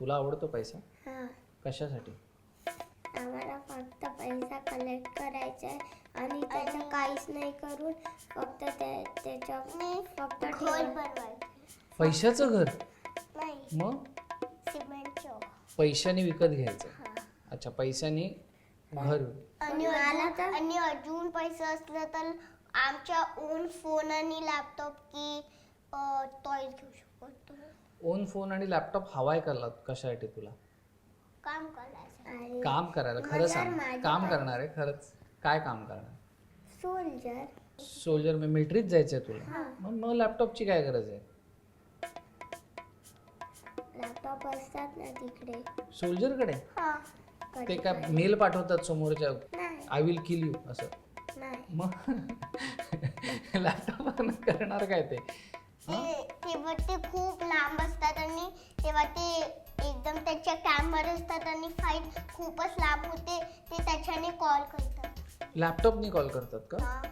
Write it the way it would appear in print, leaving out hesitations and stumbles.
तुला आवडतो पैसा? हां. कशासाठी? आम्हाला फक्त पैसा कलेक्ट करायचा आहे आणि त्याचं काहीच नाही करून फक्त त्याच्या फक्त घर बनवायचं पैशाचं घर? नाही, मग सिमेंटचं. पैशाने विकत घ्यायचं? अच्छा, पैशाने घर. आणि आणि अजून पैसे असलं तर आमच्या ओन फोन आणि लॅपटॉप की टॉयज घेऊ शकतो. ओन फोन आणि लॅपटॉप हवाय कशासाठी तुला? काम करायचं. आणि काम करायला? खरं सांग, काम करणार आहे खरंच? काय काम करणार? सोल्जर. सोल्जर मिलिटरीत जायचंय तुला? मग लॅपटॉपची काय गरज आहे? लॅपटॉप असतात ना तिकडे. सोल्जरकडे? हां. ते काय मेल पाठवतात समोरच्या, नाही. आय विल किल यू असं? नाही. मग लॅपटॉप करणार काय ते? तेव्हा ते खूप लांब असतात आणि तेव्हा ते एकदम त्याच्या कॅमेरा असतात आणि फाईट खूपच लांब होते, ते त्याच्याने कॉल करतात. लॅपटॉपनी कॉल करतात का? हां.